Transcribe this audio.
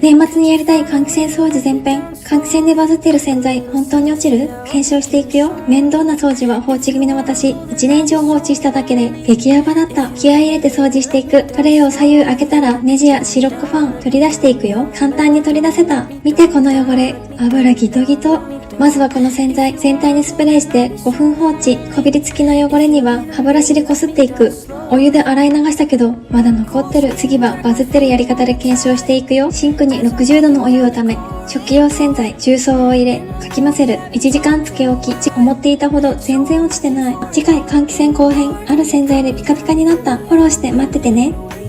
年末にやりたい換気扇掃除全編。換気扇でバズってる洗剤、本当に落ちる？検証していくよ。面倒な掃除は放置気味の私。1年以上放置しただけで、激ヤバだった。気合い入れて掃除していく。トレイを左右開けたら、ネジやシロックファン取り出していくよ。簡単に取り出せた。見てこの汚れ。油ギトギト。まずはこの洗剤、全体にスプレーして5分放置。こびりつきの汚れには歯ブラシでこすっていく。お湯で洗い流したけど、まだ残ってる。次はバズってるやり方で検証していくよ。シンクに60度のお湯をため、食器用洗剤、重曹を入れ、かき混ぜる。1時間つけ置き。思っていたほど全然落ちてない。次回換気扇後編、ある洗剤でピカピカになった。フォローして待っててね。